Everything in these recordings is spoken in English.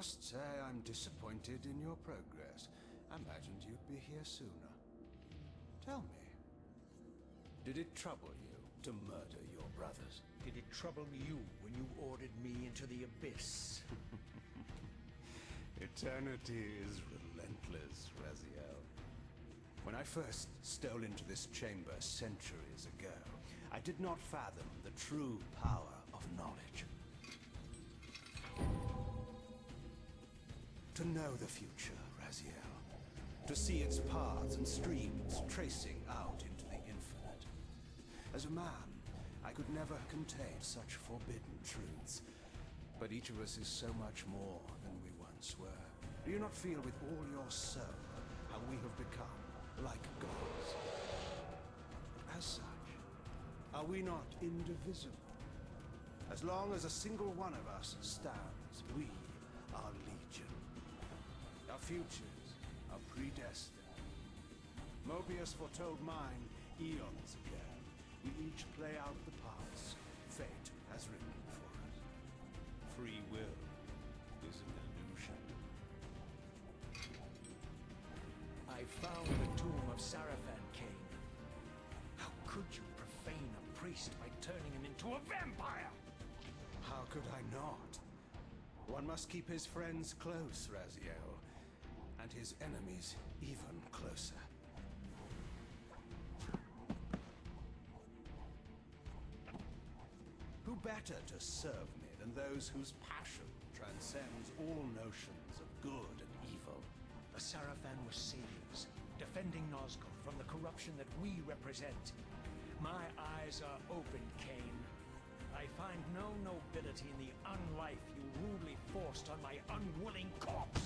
must say I'm disappointed in your progress. I imagined you'd be here sooner. Tell me, did it trouble you to murder your brothers? Did it trouble you when you ordered me into the abyss? Eternity is relentless, Raziel. When I first stole into this chamber centuries ago, I did not fathom the true power of knowledge. To know the future, Raziel. To see its paths and streams tracing out into the infinite. As a man, I could never contain such forbidden truths. But each of us is so much more than we once were. Do you not feel with all your soul how we have become like gods? As such, are we not indivisible? As long as a single one of us stands, we are legion. Our futures are predestined. Mobius foretold mine eons ago. We each play out the parts fate has written for us. Free will is an illusion. I found the tomb of Sarafan, Kain. How could you profane a priest by turning him into a vampire? How could I not? One must keep his friends close, Raziel, and his enemies even closer. Who better to serve me than those whose passion transcends all notions of good and evil? The Sarafan were saviors, defending Nazgûl from the corruption that we represent. My eyes are opened, Kain. I find no nobility in the unlife you rudely forced on my unwilling corpse.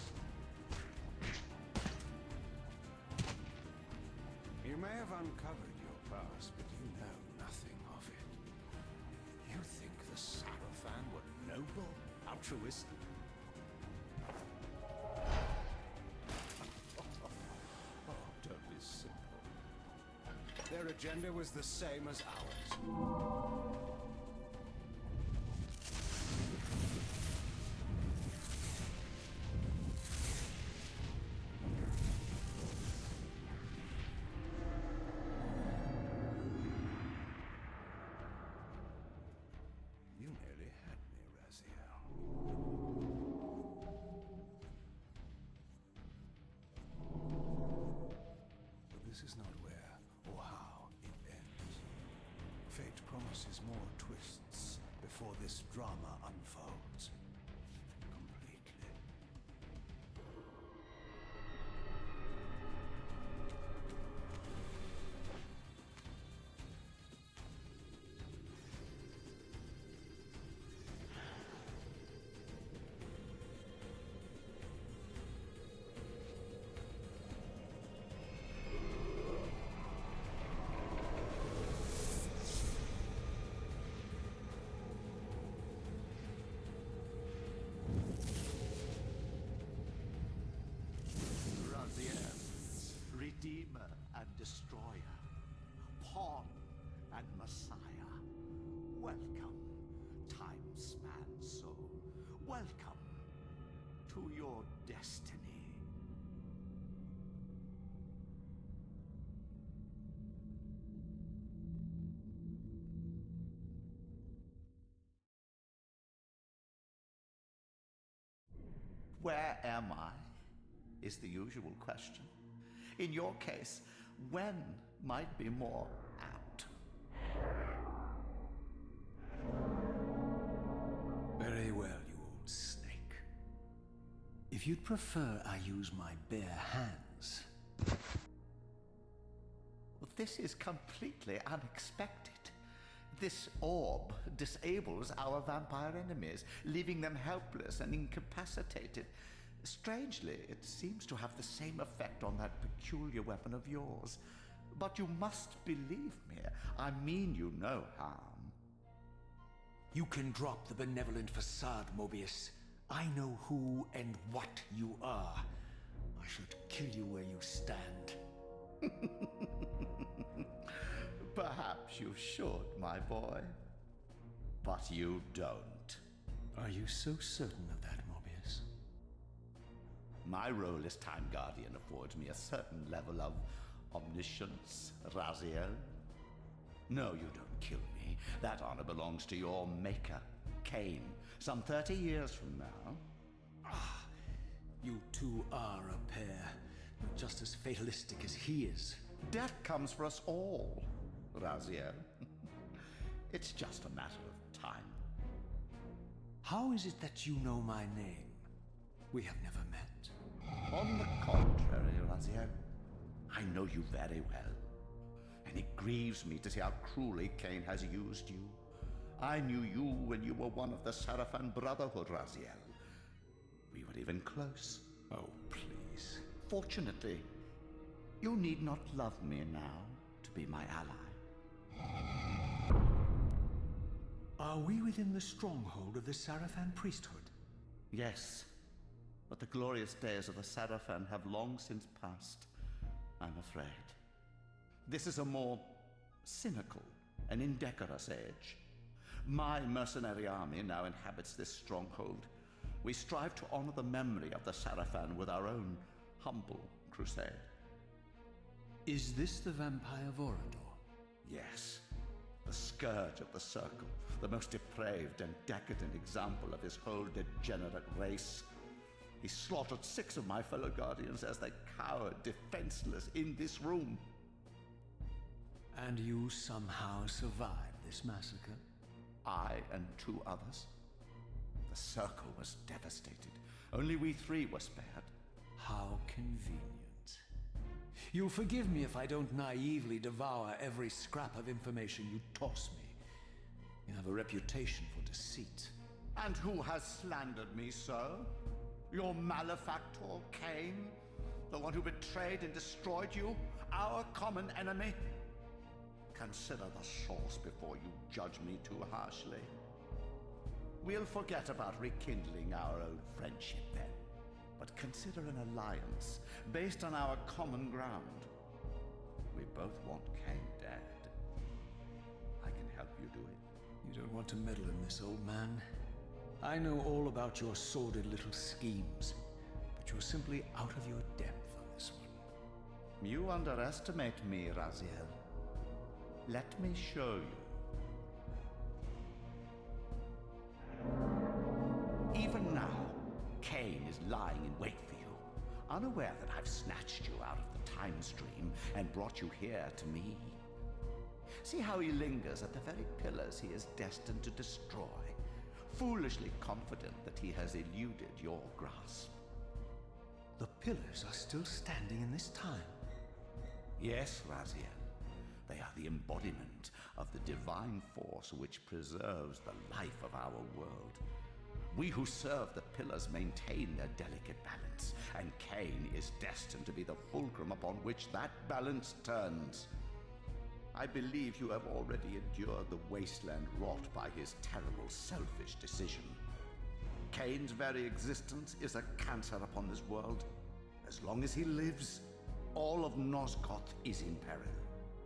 You may have uncovered your past, but you know nothing of it. You think the Sarafan were noble, altruistic? Oh, don't be simple. Their agenda was the same as ours. You nearly had me, Raziel. But this is not where or how it ends. Fate promises more twists before this drama unfolds completely. Redeemer and Destroyer, Pawn and Messiah. Welcome, time-span soul. Welcome to your destiny. Where am I? Is the usual question. In your case, when might be more apt. Very well, you old snake. If you'd prefer I use my bare hands... Well, this is completely unexpected. This orb disables our vampire enemies, leaving them helpless and incapacitated. Strangely, it seems to have the same effect on that peculiar weapon of yours. But you must believe me. I mean you no harm. You can drop the benevolent facade, Mobius. I know who and what you are. I should kill you where you stand. Perhaps you should, my boy. But you don't. Are you so certain of that, Mobius? My role as Time Guardian affords me a certain level of omniscience, Raziel. No, you don't kill me. That honor belongs to your maker, Kain, some 30 years from now. You two are a pair, but just as fatalistic as he is. Death comes for us all, Raziel. It's just a matter of time. How is it that you know my name? We have never met. On the contrary, Raziel, I know you very well. And it grieves me to see how cruelly Kain has used you. I knew you when you were one of the Sarafan Brotherhood, Raziel. We were even close. Oh, please. Fortunately, you need not love me now to be my ally. Are we within the stronghold of the Sarafan priesthood? Yes, but the glorious days of the Sarafan have long since passed, I'm afraid. This is a more cynical and indecorous age. My mercenary army now inhabits this stronghold. We strive to honor the memory of the Sarafan with our own humble crusade. Is this the vampire Vorador? Yes, the scourge of the Circle, the most depraved and decadent example of his whole degenerate race. He slaughtered 6 of my fellow Guardians as they cowered defenseless in this room. And you somehow survived this massacre? I and 2 others. The Circle was devastated. Only we 3 were spared. How convenient. You'll forgive me if I don't naively devour every scrap of information you toss me. You have a reputation for deceit. And who has slandered me so? Your malefactor, Kain? The one who betrayed and destroyed you? Our common enemy? Consider the source before you judge me too harshly. We'll forget about rekindling our old friendship then. But consider an alliance based on our common ground. We both want Kain dead. I can help you do it. You don't want to meddle in this, old man. I know all about your sordid little schemes, but you're simply out of your depth on this one. You underestimate me, Raziel. Let me show you. Even now, Kain is lying in wait for you, unaware that I've snatched you out of the time stream and brought you here to me. See how he lingers at the very pillars he is destined to destroy, foolishly confident that he has eluded your grasp. The pillars are still standing in this time. Yes, Raziel. They are the embodiment of the divine force which preserves the life of our world. We who serve the pillars maintain their delicate balance, and Kain is destined to be the fulcrum upon which that balance turns. I believe you have already endured the wasteland wrought by his terrible, selfish decision. Kain's very existence is a cancer upon this world. As long as he lives, all of Nosgoth is in peril.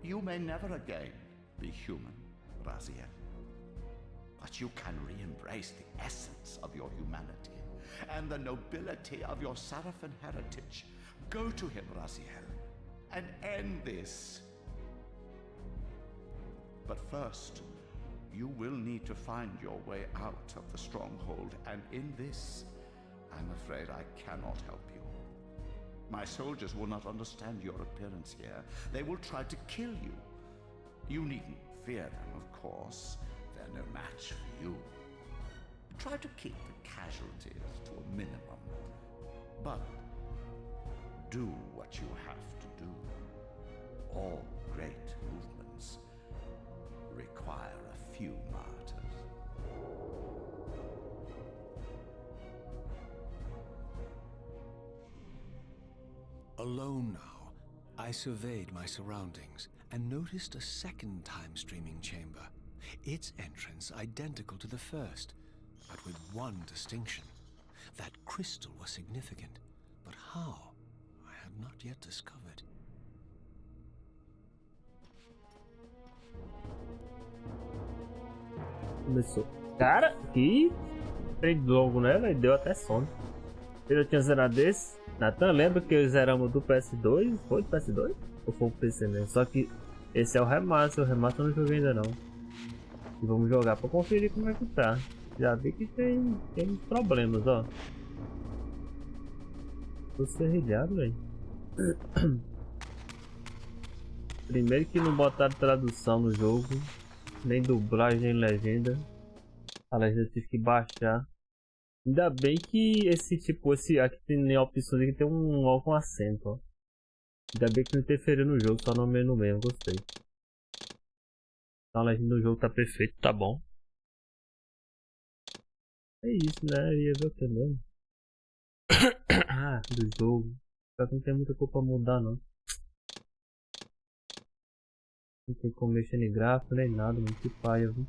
You may never again be human, Raziel. But you can re-embrace the essence of your humanity and the nobility of your Sarafan heritage. Go to him, Raziel, and end this. But first, you will need to find your way out of the stronghold, and in this, I'm afraid I cannot help you. My soldiers will not understand your appearance here. They will try to kill you. You needn't fear them, of course. They're no match for you. Try to keep the casualties to a minimum. But do what you have to do. All great movements require a few martyrs. Alone now, I surveyed my surroundings and noticed a second time-streaming chamber. Its entrance identical to the first, but with one distinction. That crystal was significant, but how? I had not yet discovered. Começou. Cara, que trem longo, né, velho? Deu até sono. Eu já tinha zerado desse. Nathan, lembra que zeramos do PS2? Foi do PS2? Ou foi o PC mesmo? Só que esse é o Remaster. O Remaster eu não joguei ainda não. E vamos jogar pra conferir como é que tá. Já vi que tem problemas, ó. Tô serrilhado, velho. Primeiro que não botaram tradução no jogo. Nem dublagem, nem legenda. A legenda tive que baixar. Ainda bem que esse aqui tem opções que tem um ó com acento, ó. Ainda bem que não interferiu no jogo, só no menu mesmo, gostei. Então a legenda do jogo tá perfeito, tá bom. É isso, né? Eu ia ver o que mesmo. Ah, do jogo. Só que não tem muita coisa pra mudar, não. Não tem como mexer em gráfico nem nada, muito que paia, viu?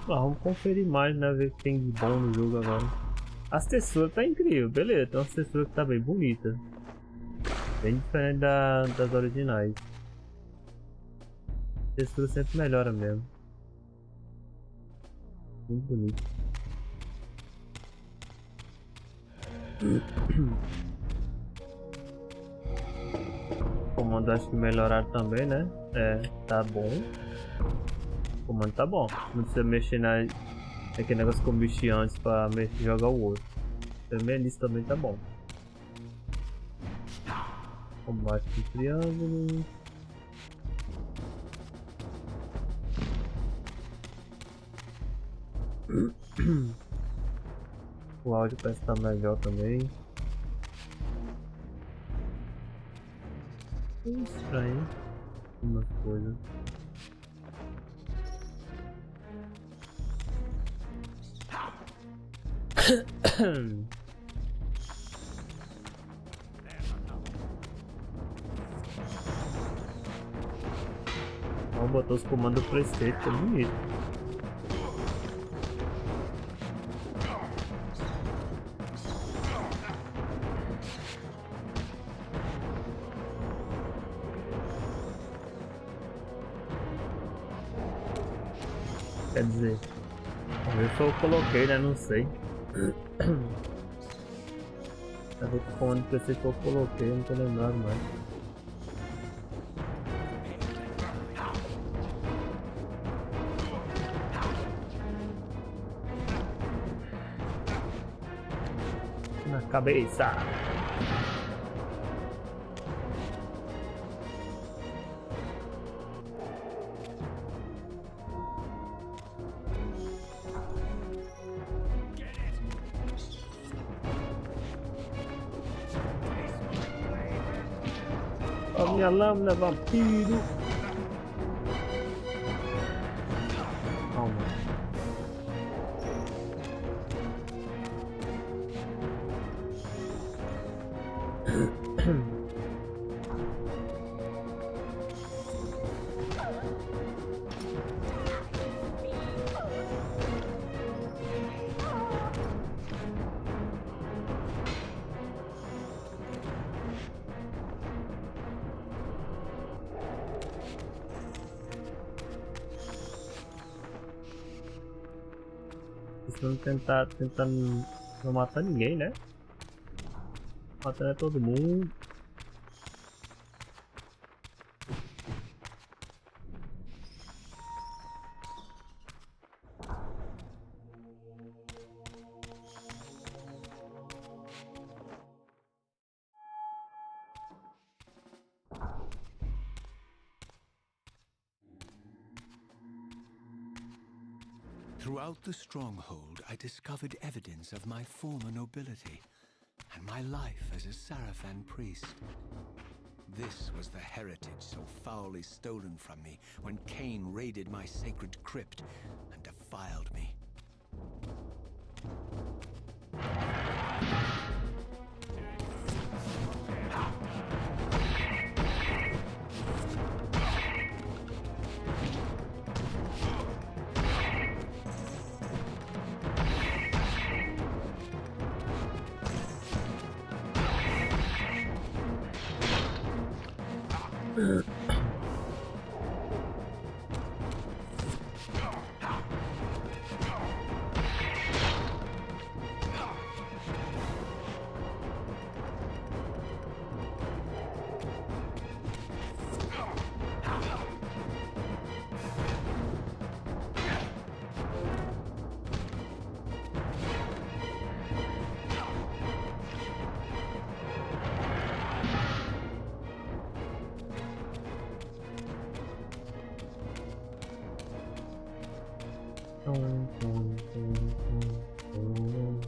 Vamos conferir mais, né? Ver o que tem de bom no jogo agora. As texturas tá incrível, beleza. Tem umas texturas que tá bem bonita. Bem diferente das originais. A textura sempre melhora mesmo. Muito bonito. O comando acho que melhoraram também, né? É, tá bom. O comando tá bom. Não precisa mexer naquele negócio que eu mexi antes pra jogar o outro. Também isso também tá bom. Combate com triângulo. O áudio parece estar melhor também. É estranho algumas coisas. Vamos botar os comandos do PlayStation, que é bonito. Quer dizer, talvez eu coloquei, né? Não sei. Talvez o comando do PlayStation eu coloquei, eu não tô lembrado mais. Na cabeça. A minha lâmina, vampiro. Calma. Precisando tentar não matar ninguém, né? Matando todo mundo. Throughout the stronghold, I discovered evidence of my former nobility and my life as a Sarafan priest. This was the heritage so foully stolen from me when Kain raided my sacred crypt and defiled me. Tum, tum, tum, tum, tum.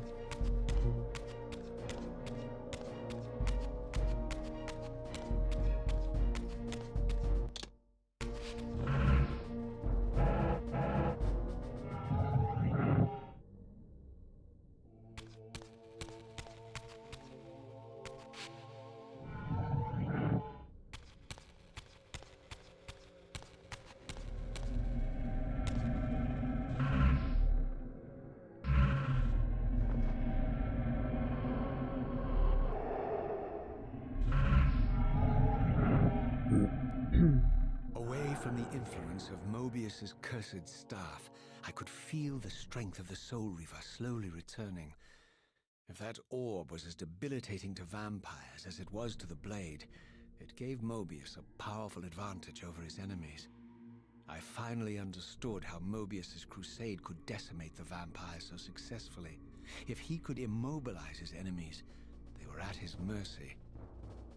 Away from the influence of Mobius's cursed staff, I could feel the strength of the Soul Reaver slowly returning. If that orb was as debilitating to vampires as it was to the blade, it gave Mobius a powerful advantage over his enemies. I finally understood how Mobius's crusade could decimate the vampires so successfully. If he could immobilize his enemies, they were at his mercy.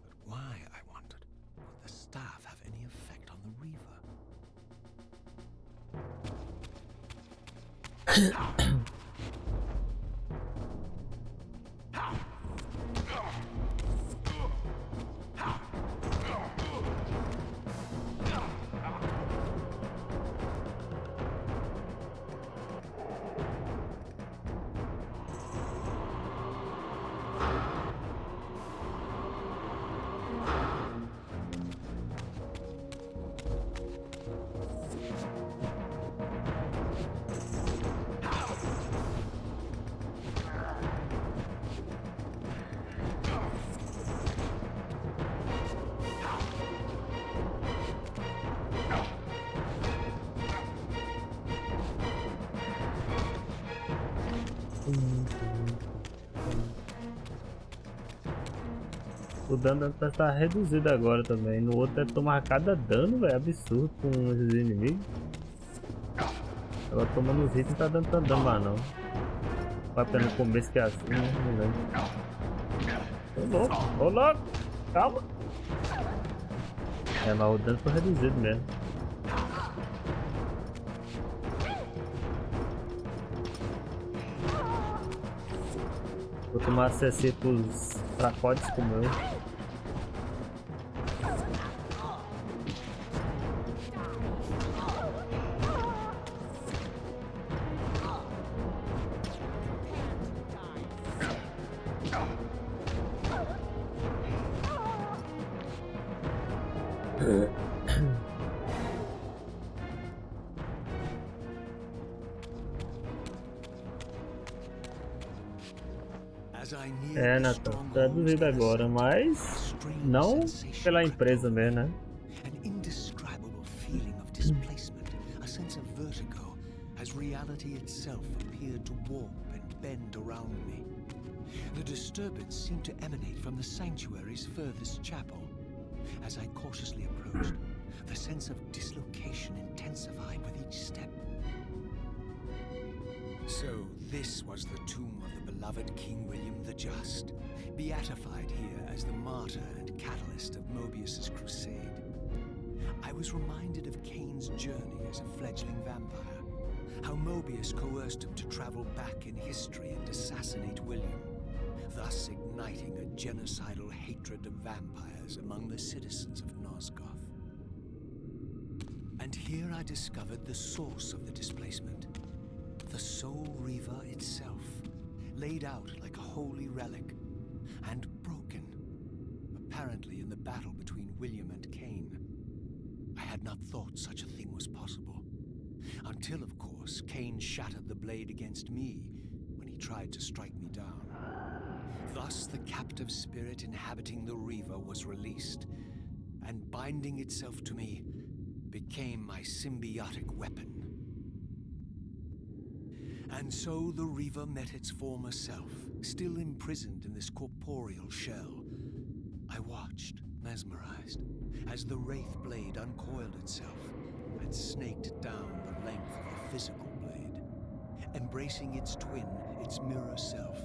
But why, I wondered, would the staff have any effect on the Reaver? O dano tá reduzido agora também. No outro é tomar cada dano, velho. Absurdo com os inimigos. Agora tomando os hits não tá dando tanto dano mais não. Vai pelo começo que é assim, né? Ô louco, ô louco! Calma! É, mas o dano foi reduzido mesmo. Vou tomar CC pros fracotes como eu. É, Nathan, traduzido agora, mas não pela empresa mesmo, né? An indescribable feeling of displacement, a sense of vertigo, as reality itself appeared to warp and bend around me. The disturbance seemed to emanate from the sanctuary's furthest chapel. As I cautiously approached, the sense of dislocation intensified with each step. So this was the tomb of the beloved King William the Just, beatified here as the martyr and catalyst of Mobius's crusade. I was reminded of Kain's journey as a fledgling vampire, how Mobius coerced him to travel back in history and assassinate William, thus igniting a genocidal hatred of vampires among the citizens of Nosgoth. And here I discovered the source of the displacement. The Soul Reaver itself, laid out like a holy relic, and broken, apparently in the battle between William and Kain. I had not thought such a thing was possible, until, of course, Kain shattered the blade against me when he tried to strike me down. Thus, the captive spirit inhabiting the Reaver was released, and binding itself to me, became my symbiotic weapon. And so the Reaver met its former self, still imprisoned in this corporeal shell. I watched, mesmerized, as the Wraith blade uncoiled itself and snaked down the length of the physical blade. Embracing its twin, its mirror self,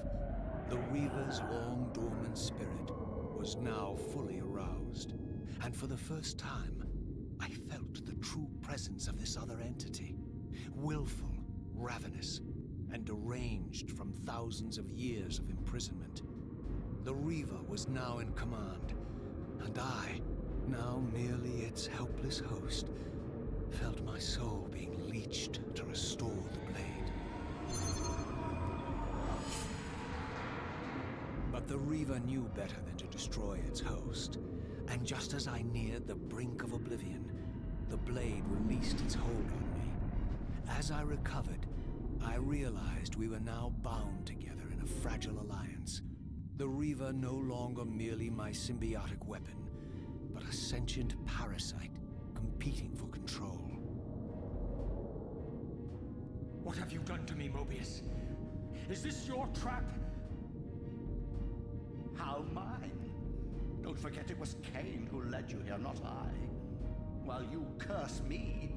the Reaver's long dormant spirit was now fully aroused. And for the first time, I felt the true presence of this other entity, willful, ravenous, and deranged from thousands of years of imprisonment. The Reaver was now in command, and I, now merely its helpless host, felt my soul being leached to restore the blade. But the Reaver knew better than to destroy its host, and just as I neared the brink of oblivion, the blade released its hold on me. As I recovered, I realized we were now bound together in a fragile alliance. The Reaver no longer merely my symbiotic weapon, but a sentient parasite competing for control. What have you done to me, Mobius? Is this your trap? How mine? Don't forget it was Kain who led you here, not I. While you curse me,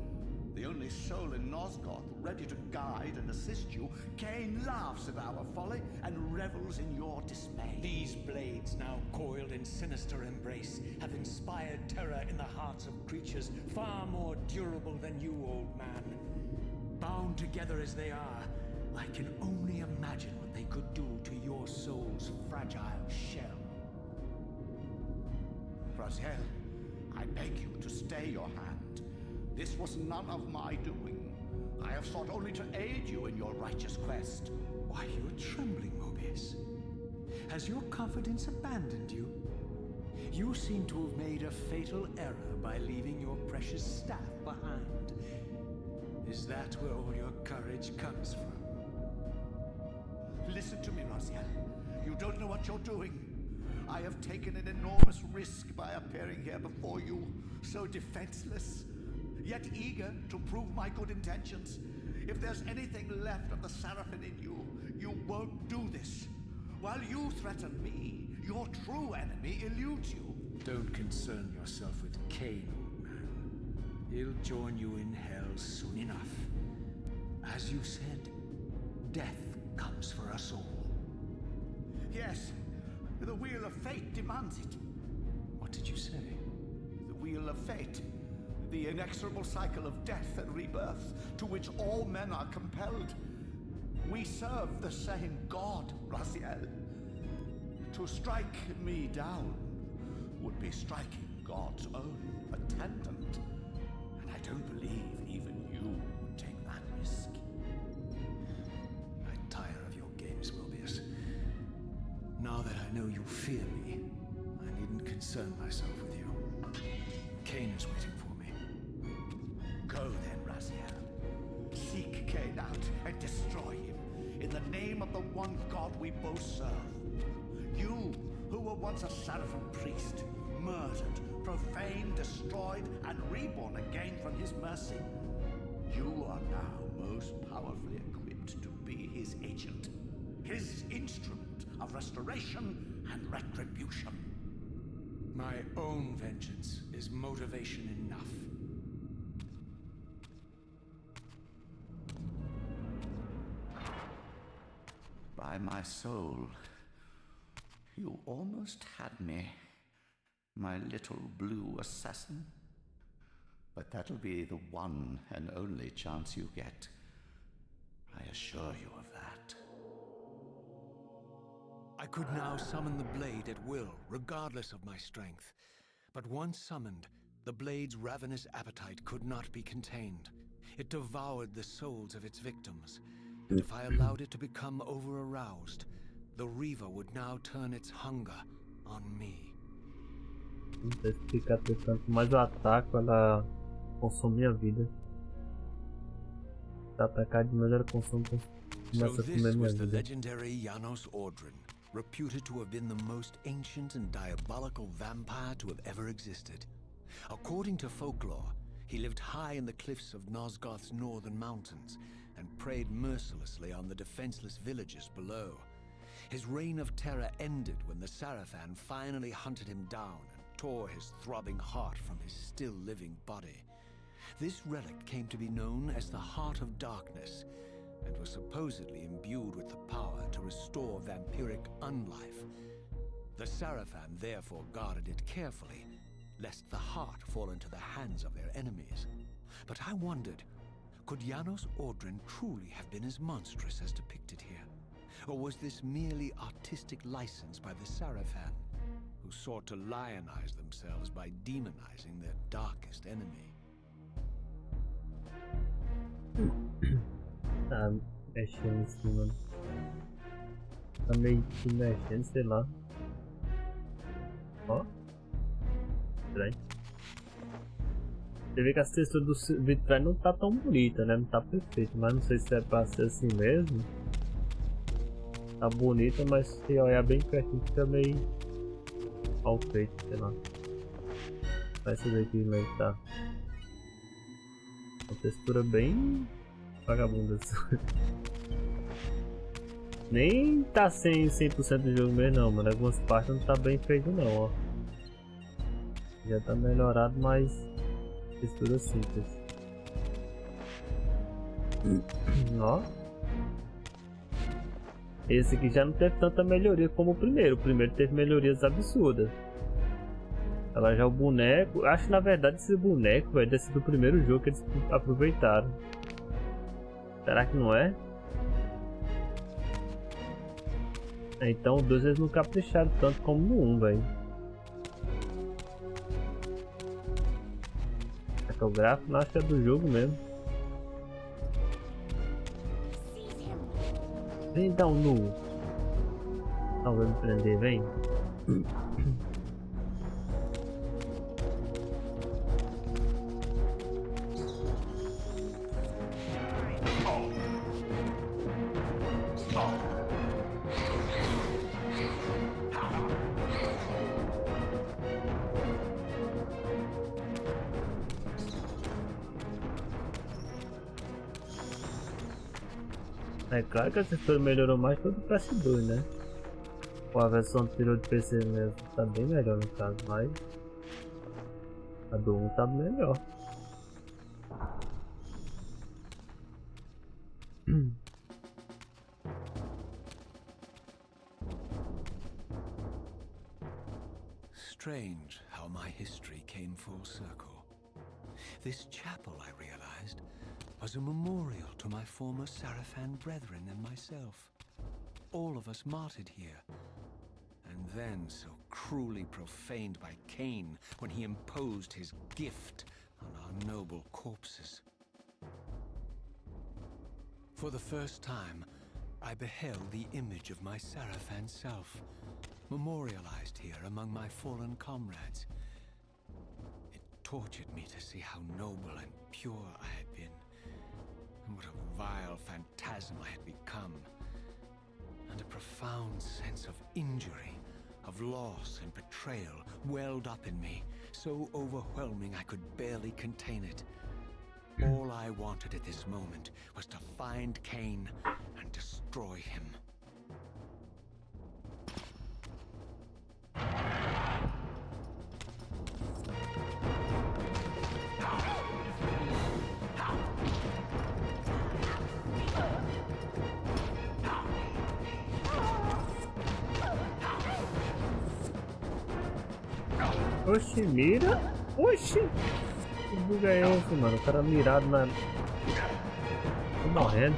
the only soul in Nosgoth ready to guide and assist you, Kain laughs at our folly and revels in your dismay. These blades, now coiled in sinister embrace, have inspired terror in the hearts of creatures far more durable than you, old man. Bound together as they are, I can only imagine what they could do to your soul's fragile shell. Raziel, I beg you to stay your hand. This was none of my doing. I have sought only to aid you in your righteous quest. Why, you're trembling, Mobius. Has your confidence abandoned you? You seem to have made a fatal error by leaving your precious staff behind. Is that where all your courage comes from? Listen to me, Raziel. You don't know what you're doing. I have taken an enormous risk by appearing here before you, so defenseless, yet eager to prove my good intentions. If there's anything left of the Seraphim in you, you won't do this. While you threaten me, your true enemy eludes you. Don't concern yourself with Kain, old man. He'll join you in hell soon enough. As you said, death comes for us all. Yes, the wheel of fate demands it. What did you say? The wheel of fate. The inexorable cycle of death and rebirth to which all men are compelled. We serve the same God, Raziel. To strike me down would be striking God's own attendant. And I don't believe even you would take that risk. I tire of your games, Mobius. Now that I know you fear me, I needn't concern myself with you. Kain is waiting for me. Go then, Raziel. Seek Kain out and destroy him in the name of the one God we both serve. You, who were once a Seraphim priest, murdered, profaned, destroyed, and reborn again from his mercy. You are now most powerfully equipped to be his agent, his instrument of restoration and retribution. My own vengeance is motivation enough. By my soul, you almost had me, my little blue assassin. But that'll be the one and only chance you get. I assure you of that. I could now summon the blade at will, regardless of my strength. But once summoned, the blade's ravenous appetite could not be contained. It devoured the souls of its victims. And if I allowed it to become over-aroused, the Reaver would now turn its hunger on me. Se quanto mais eu ataco, ela consome minha vida. Se atacar demais, ela So começa a this comer minha was the vida. legendary Janos Ordrin, reputed to have been the most ancient and diabolical vampire to have ever existed. According to folklore, he lived high in the cliffs of Nosgoth's northern mountains and preyed mercilessly on the defenseless villages below. His reign of terror ended when the Seraphim finally hunted him down and tore his throbbing heart from his still-living body. This relic came to be known as the Heart of Darkness, and was supposedly imbued with the power to restore vampiric unlife. The Seraphim therefore guarded it carefully, lest the heart fall into the hands of their enemies. But I wondered, Could Janos Ordren truly have been as monstrous as depicted here? Or was this merely artistic license by the Sarafan, who sought to lionize themselves by demonizing their darkest enemy? Tá mexendo em cima. Tá meio que mexendo, sei lá. Ó. Estranho. Você vê que a textura do vitrais não tá tão bonita, né? Não tá perfeita, mas não sei se é pra ser assim mesmo. Tá bonita, mas se olhar bem pertinho fica meio mal feito, sei lá. Vai ver aqui como é que tá. Uma textura bem vagabunda. Nem tá 100% do jogo mesmo não, mano. Algumas partes não tá bem feito não, ó. Já tá melhorado, mas textura simples. Ó. Esse aqui já não teve tanta melhoria como o primeiro. O primeiro teve melhorias absurdas. Agora já o boneco... Acho que na verdade esse boneco vai desse do primeiro jogo que eles aproveitaram. Será que não é? Então o 2 eles não capricharam tanto como no 1, velho. Será que é o gráfico? Não, acho que é do jogo mesmo. Vem dar um nu. Não, vai me prender, vem. É claro que a textura melhorou mais todo o PS2, né? Com a versão anterior de PC mesmo tá bem melhor no caso, mas a do 1 tá melhor. Strange how my history came full circle. This chapel, I realized, was a memorial to my former Sarafan brethren and myself. All of us martyred here, and then so cruelly profaned by Kain when he imposed his gift on our noble corpses. For the first time, I beheld the image of my Sarafan self, memorialized here among my fallen comrades. It tortured me to see how noble and pure I had been, and what a vile phantasm I had become, and a profound sense of injury, of loss and betrayal welled up in me, so overwhelming I could barely contain it. All I wanted at this moment was to find Kain and destroy him. Oxi, mira! Oxi! Que buga é esse, mano? O cara mirado na... Tô morrendo.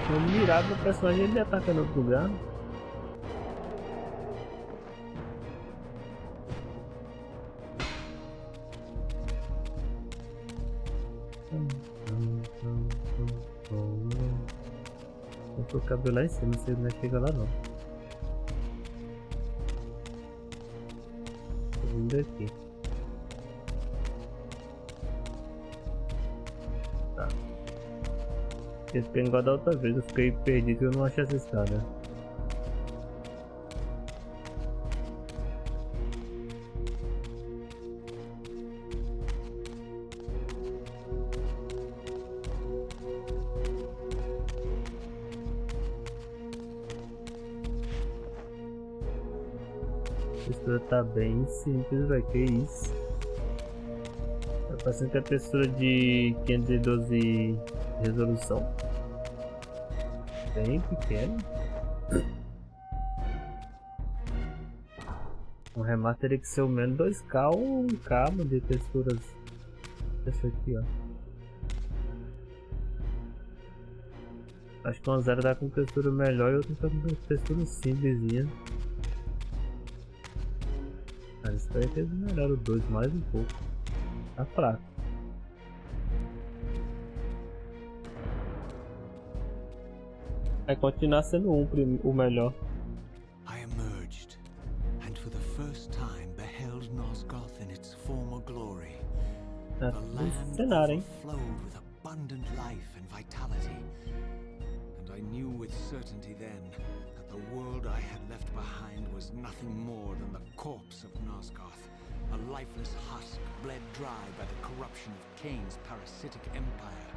Tô mirado no personagem, ele atacando outro lugar. O cabelo lá em cima, você não chega lá não. Tô vindo aqui. Tá. Esse tem igual da outra vez, eu fiquei perdido e eu não achei essa escada. A textura tá bem simples, velho, que isso. Tá parecendo que é a textura de 512 resolução. Bem pequeno. Um remaster teria que ser o menos 2K ou 1K de texturas. Essa aqui, ó. Acho que uma 0 tá com textura melhor e outra tá com textura simplesinha. Cara, espero que eles melhoraram o 2 mais um pouco. Tá fraco. Vai continuar sendo o melhor. I emerged, and for the first time beheld Nosgoth in its former glory. Tá The tudo land cenário, hein? overflowed with abundant life and vitality. And I knew with certainty then that the world I had left behind was nothing more than the corpse of Nosgoth, a lifeless husk bled dry by the corruption of Kain's parasitic empire.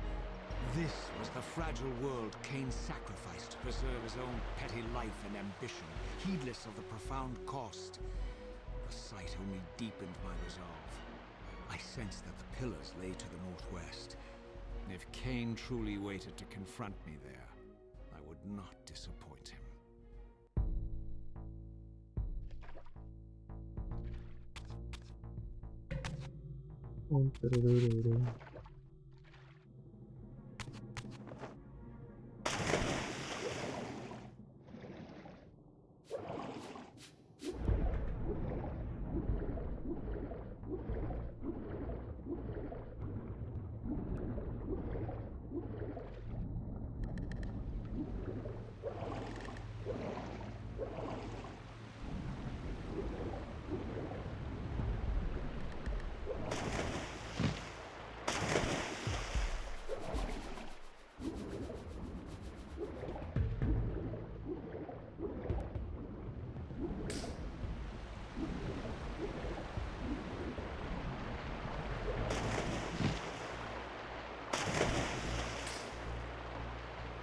This was the fragile world Kain sacrificed to preserve his own petty life and ambition, heedless of the profound cost. The sight only deepened my resolve. I sensed that the pillars lay to the northwest. If Kain truly waited to confront me there, I would not disappoint him.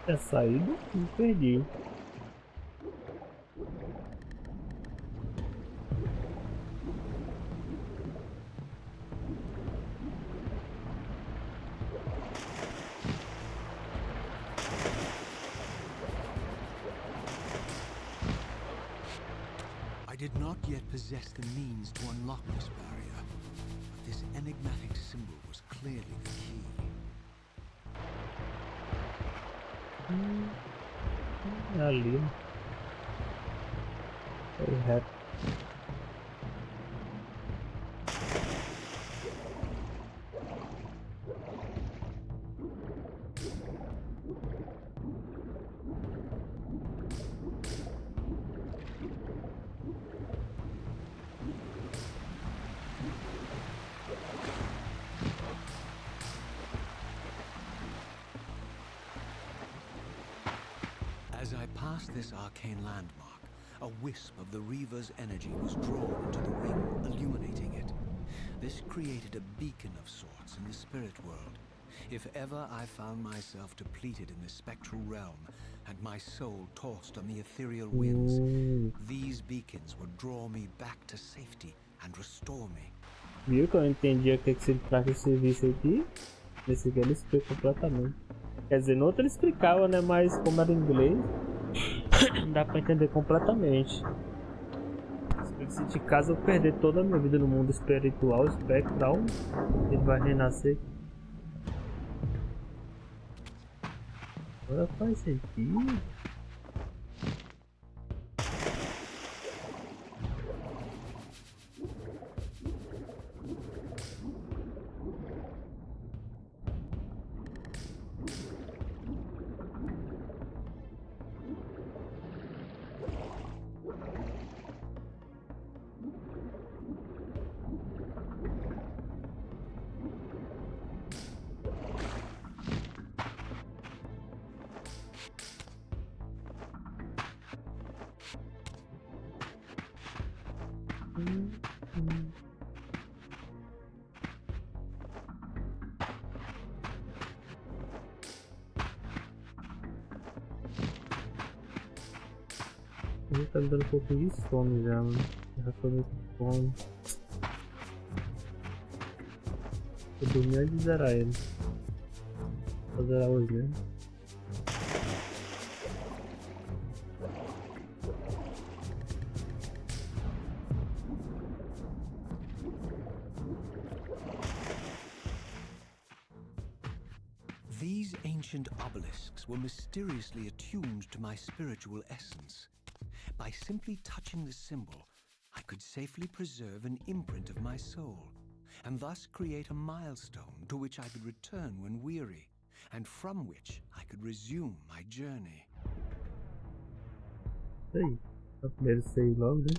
É saída? Me perdi. I did not yet possess the means to unlock this barrier, but this enigmatic symbol was clearly the key. Ali. Foi reto. As I passed this arcane landmark, a wisp of the Reaver's energy was drawn into the ring, illuminating it. This created a beacon of sorts in the spirit world. If ever I found myself depleted in the spectral realm, and my soul tossed on the ethereal winds, these beacons would draw me back to safety and restore me. Viu que eu entendi o que significava esse serviço aqui? Nesse aqui ele explica completamente. Quer dizer, no outro ele explicava, né? Mas como era em inglês, dá pra entender completamente. Se caso eu perder toda a minha vida no mundo espiritual, espectral, ele vai renascer. Agora faz sentido. Ele tá me dando um pouco de sono já, mano. Eu já tô muito com fome. Eu dormi antes de zerar ele. Vou zerar hoje mesmo. ancient obelisks were mysteriously attuned to my spiritual essence. By simply touching the symbol, I could safely preserve an imprint of my soul, and thus create a milestone to which I could return when weary, and from which I could resume my journey. Aí, o primeiro save logo, né?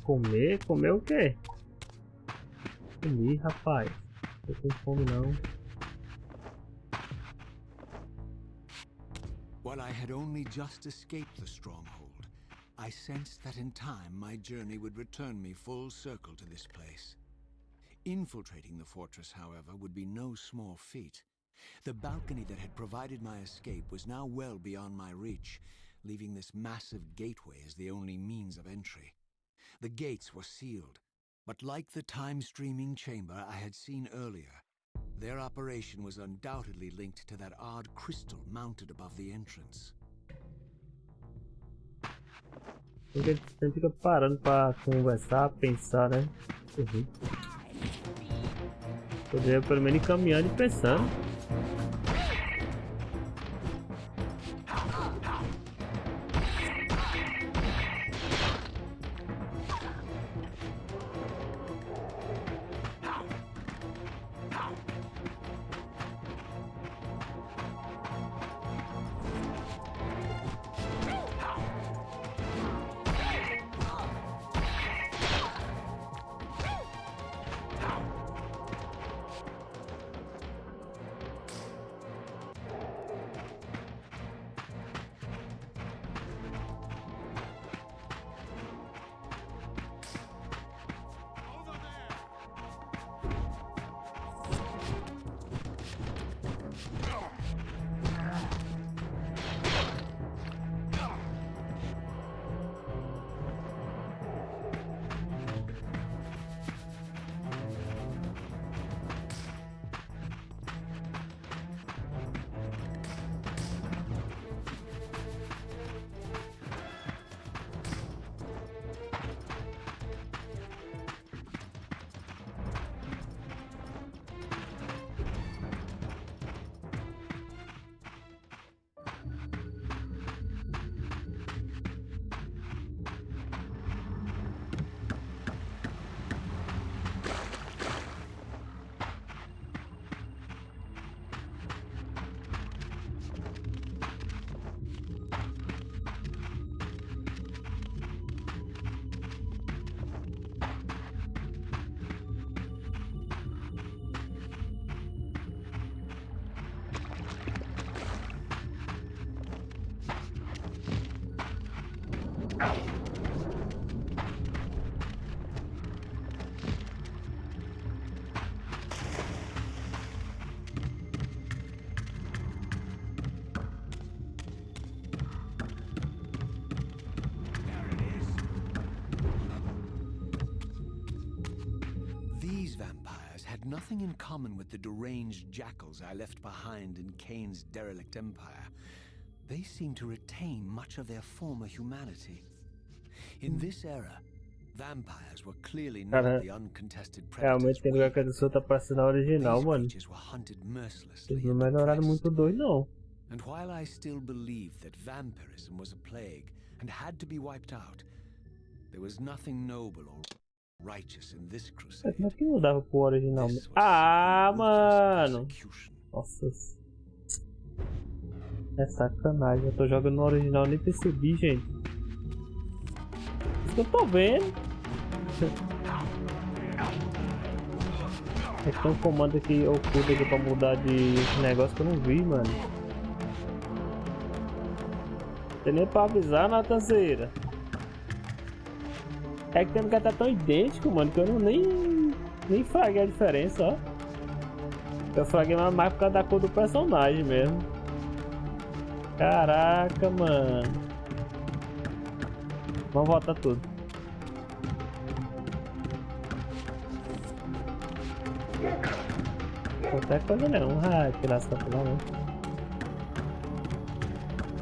Comer? Comer o quê? Comi, rapaz. Tô com fome não. While I had only just escaped the stronghold, I sensed that in time my journey would return me full circle to this place. Infiltrating the fortress, however, would be no small feat. The balcony that had provided my escape was now well beyond my reach, leaving this massive gateway as the only means of entry. The gates were sealed, but like the time-streaming chamber I had seen earlier, their operation was undoubtedly linked to that odd crystal mounted above the entrance. A gente fica parando pra conversar, pensar, né? Poderia pelo menos ir caminhando e pensando. Nothing in common with the deranged jackals I left behind in Kain's derelict empire. They seem to retain much of their former humanity. In this era, vampires were clearly not the uncontested predators. Realmente tem lugar que a pessoa tá parecendo a original, mano. Eles não melhoraram muito dois, não. And while I still believed that vampirism was a plague and had to be wiped out, there was nothing noble or righteous in this crusade. Como é que mudava pro original? Ah, mano! Nossa. É sacanagem. Eu tô jogando no original e nem percebi, gente. Isso que eu tô vendo. É que tem um comando aqui oculto aqui pra mudar de negócio que eu não vi, mano. Não tem nem pra avisar na traseira. É que tem um que tá tão idêntico, mano, que eu não nem fraguei a diferença, ó. Eu fraguei mais por causa da cor do personagem mesmo. Caraca, mano. Vamos voltar tudo. Qualquer coisa não. Ah, tirar essa pra lá, né?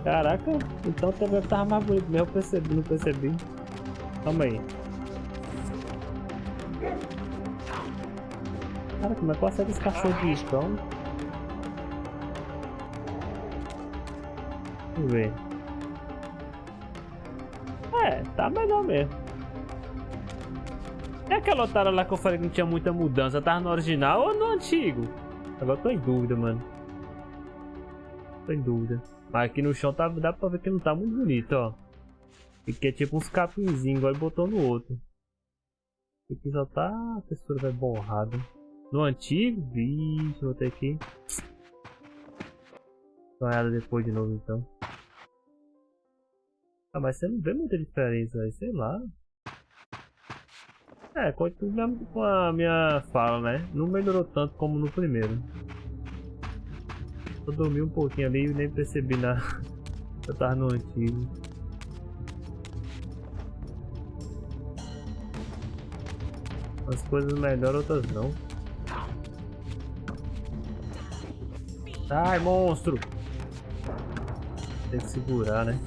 Caraca, então também tava mais bonito mesmo, eu percebi, não percebi. Calma aí. Cara, como é que eu acerto esse cachorro de lixão? Vamos ver. É, tá melhor mesmo. É aquela otária lá que eu falei que não tinha muita mudança. Tava no original ou no antigo? Agora eu tô em dúvida, mano. Tô em dúvida. Mas aqui no chão tá, dá pra ver que não tá muito bonito, ó. Aqui é tipo uns capinzinhos, igual ele botou no outro. Aqui só tá... a textura vai borrada. No antigo, bicho, vou ter que... dar uma olhada depois de novo, então. Ah, mas você não vê muita diferença aí, sei lá. É, continua mesmo com a minha fala, né? Não melhorou tanto como no primeiro. Eu dormi um pouquinho ali e nem percebi nada. Eu tava no antigo. As coisas melhoram, outras não. Ai, monstro! Tem que segurar, né?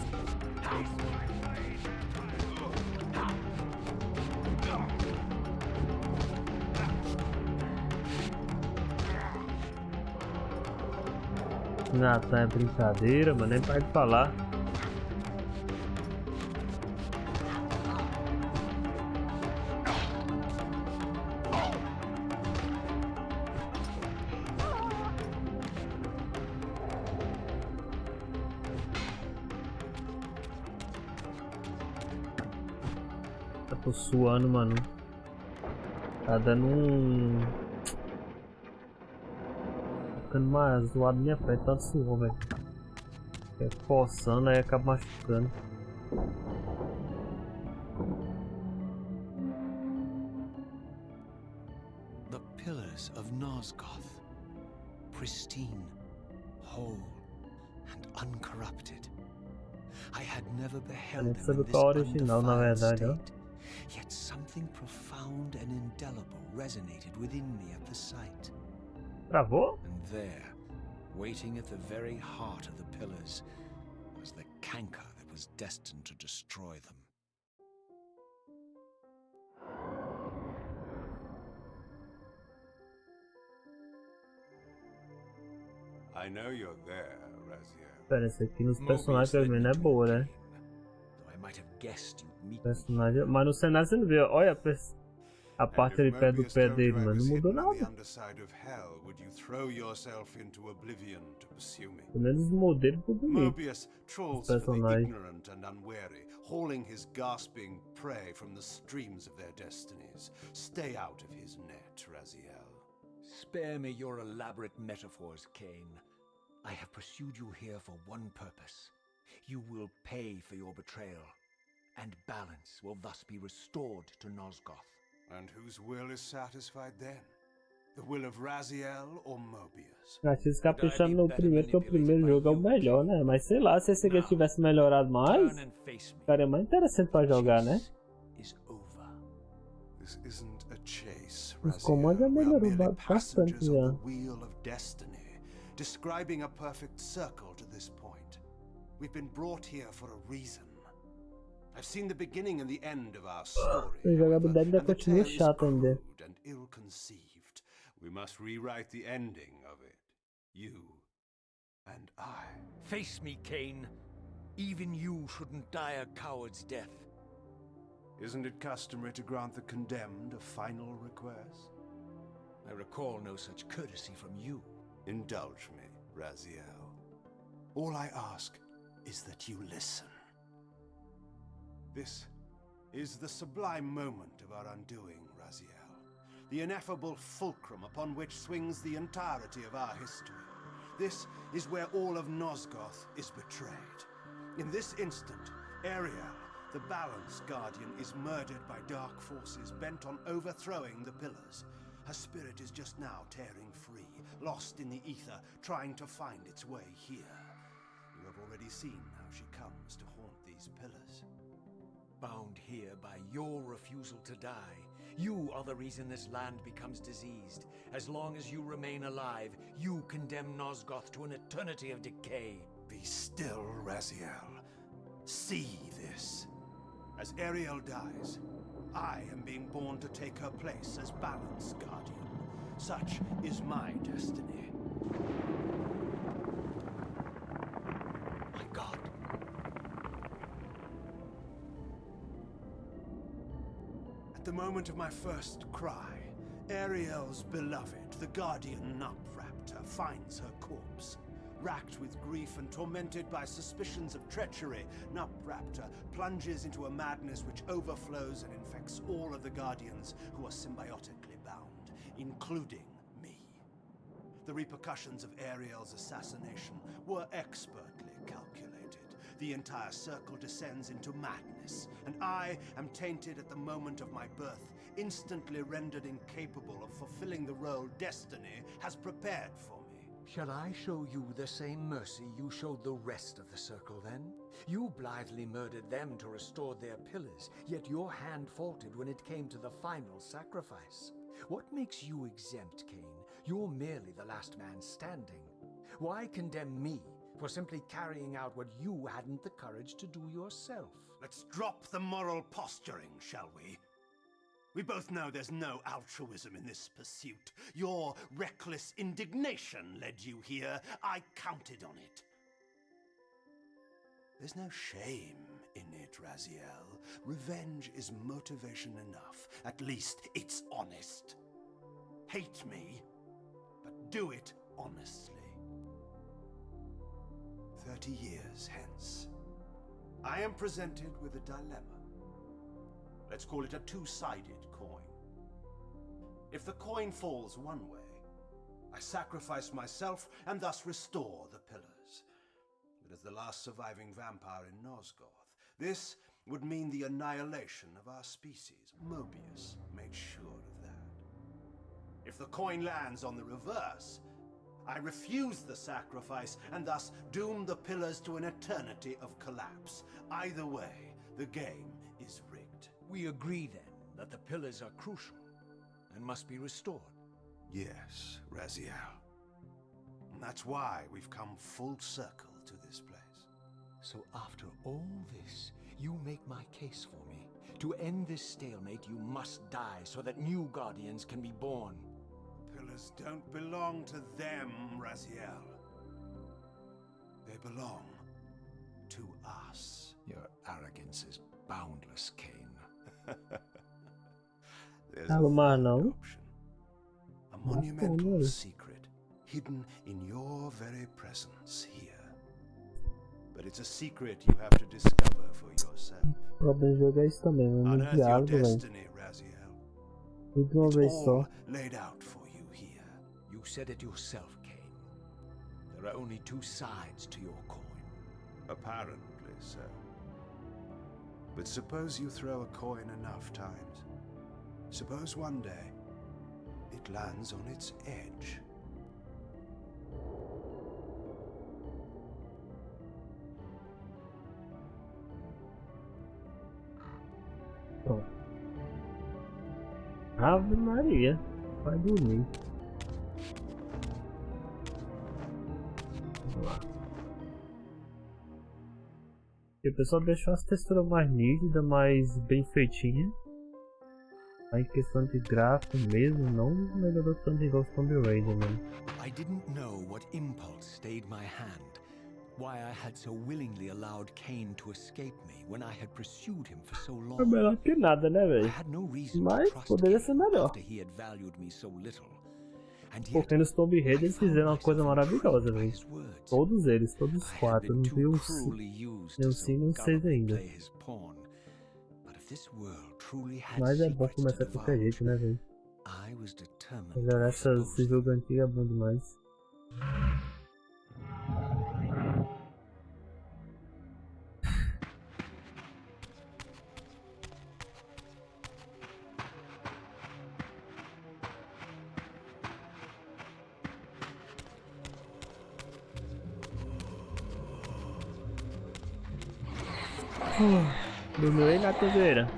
Natan é brincadeira, mano. Nem para de falar. Tô suando, mano. Tá dando um... ficando mais zoado minha pele, tanto suor, velho. É coçando, aí acaba machucando. The pillars of Nosgoth, pristine, whole, and uncorrupted. I had never beheld them in this original, na undefiled verdade, ó. state. Yet something profound and indelible resonated within me at the sight. Travou? And there, waiting at the very heart of the pillars, was the canker that was destined to destroy them. I know you're there, Raziel. Pera, essa aqui nos personagens pelo menos é boa, né? Personagem... Mas no cenário você não vê, olha a parte ali perto do pé dele, mano. Não mudou nada. Pelo menos os modelos ficou bonito. Os personagens. Hauling his gasping prey from the streams of their destinies. Stay out of his net, Raziel. Spare me your elaborate metaphors, Kain. I have pursued you here for one purpose. You will pay for your betrayal, and balance will thus be restored to Nosgoth. And whose will is satisfied then? The will of Raziel or Mobius? Acho que eles capricharam no primeiro, que o primeiro jogo é o melhor, né? Mas sei lá, se esse aqui tivesse melhorado mais, ficaria mais interessante pra jogar, né? Os comandos já melhorou bastante já. Describing a perfect circle to this point. We've been brought here for a reason. I've seen the beginning and the end of our story. A jogabilidade ainda continua chata ainda. And ill-conceived. We must rewrite the ending of it. You and I. Face me, Kain. Even you shouldn't die a coward's death. Isn't it customary to grant the condemned a final request? I recall no such courtesy from you. Indulge me, Raziel. All I ask is that you listen. This is the sublime moment of our undoing, Raziel. The ineffable fulcrum upon which swings the entirety of our history. This is where all of Nosgoth is betrayed. In this instant, Ariel, the Balance Guardian, is murdered by dark forces bent on overthrowing the pillars. Her spirit is just now tearing free, lost in the ether, trying to find its way here. You have already seen how she comes to haunt these pillars. Bound here by your refusal to die. You are the reason this land becomes diseased. As long as you remain alive, you condemn Nosgoth to an eternity of decay. Be still, Raziel. See this. As Ariel dies, I am being born to take her place as Balance Guardian. Such is my destiny. My God. At the moment of my first cry, Ariel's beloved, the Guardian Nupraptor, finds her corpse. Racked with grief and tormented by suspicions of treachery, Nupraptor plunges into a madness which overflows and infects all of the Guardians who are symbiotically bound, including me. The repercussions of Ariel's assassination were expertly calculated. The entire circle descends into madness, and I am tainted at the moment of my birth, instantly rendered incapable of fulfilling the role destiny has prepared for me. Shall I show you the same mercy you showed the rest of the circle then? You blithely murdered them to restore their pillars, yet your hand faltered when it came to the final sacrifice. What makes you exempt, Kain? You're merely the last man standing. Why condemn me for simply carrying out what you hadn't the courage to do yourself? Let's drop the moral posturing, shall we? We both know there's no altruism in this pursuit. Your reckless indignation led you here. I counted on it. There's no shame in it, Raziel. Revenge is motivation enough. At least it's honest. Hate me, but do it honestly. 30 years hence, I am presented with a dilemma. Let's call it a two-sided coin. If the coin falls one way, I sacrifice myself and thus restore the pillars. But as the last surviving vampire in Nosgoth, this would mean the annihilation of our species. Mobius made sure of that. If the coin lands on the reverse, I refuse the sacrifice and thus doom the pillars to an eternity of collapse. Either way, the game is rigged. We agree then that the pillars are crucial and must be restored. Yes, Raziel. And that's why we've come full circle to this place. So after all this, you make my case for me. To end this stalemate, you must die so that new Guardians can be born. Pillars don't belong to them, Raziel. They belong to us. Your arrogance is boundless, Kain. There's Algo mais third não? option. A monumental secret hidden in your very presence here. But it's a secret you have to discover for yourself. O problema do jogo é isso também, né? No Unearth your diálogo, velho. destiny, Raziel. Tudo de uma It's vez só. all laid out for you here. You said it yourself, Kain. There are only two sides to your coin. Apparently so. But suppose you throw a coin enough times. Suppose one day it lands on its edge. Pronto. Ave Maria. Vai dormir. Vamos lá. E o pessoal deixou as texturas mais nítidas, mais bem feitinha. Aí em questão de gráfico mesmo, não melhorou tanto igual os Tomb Raider, mano. I didn't know what impulse stayed my hand. Why I had so willingly allowed Kain to escape me when I had pursued him for so É long. melhor que nada, né, I velho? had no reason Mas to trust poderia Kain ser melhor. after he had valued me so little. And yet, Porque nos Tomb Raider eles fizeram uma coisa maravilhosa, velho. his words. Todos eles, todos os I had quatro. been Não too vi o cruelly used nem to o so 5 nem o 6 gallantly ainda. play his pawn. But if this world truly had Mas é bom secrets começar to de qualquer divulge, jeito, né, velho? I was determined Melhorar to expose esse jogo antigo é bom demais. Dormiu aí na caveira.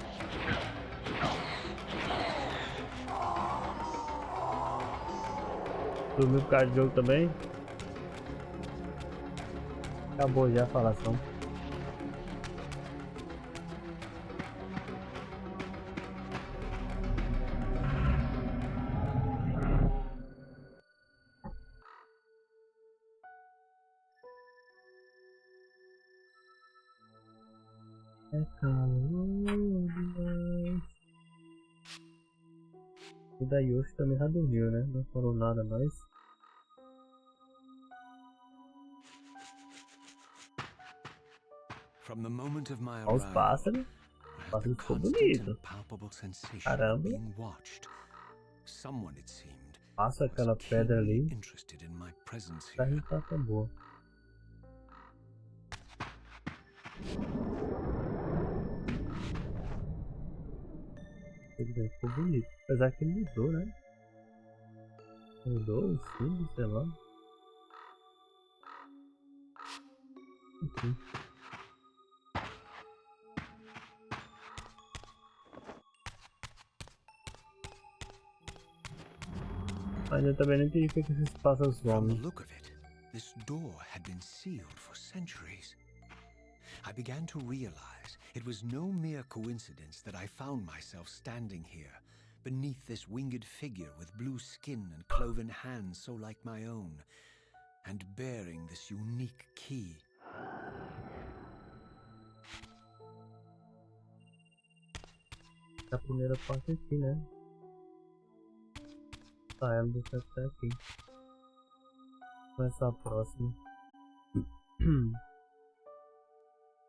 Dormiu por causa do jogo também. Acabou já a falação. É calor demais. O da Yoshi também já dormiu, né? Não falou nada mais. From the moment of my Olha os arrival, pássaros. I Os had the pássaros ficou constant bonito. and palpable sensation Caramba. of being watched. Someone, it seemed, Passa was aquela pedra keenly ali. interested in my presence A here. gente tá boa. Ficou bonito. Apesar que mudou, né? Mudou o símbolo, sei lá. Enfim. Ainda também não entendi o que esses pássaros From the somem. look of it, this door had been sealed for centuries. I began to realize it was no mere coincidence that I found myself standing here, beneath this winged figure with blue skin and cloven hands so like my own, and bearing this unique key. A primeira parte aqui, né? Tá, ela deixa até aqui. Começar a próxima.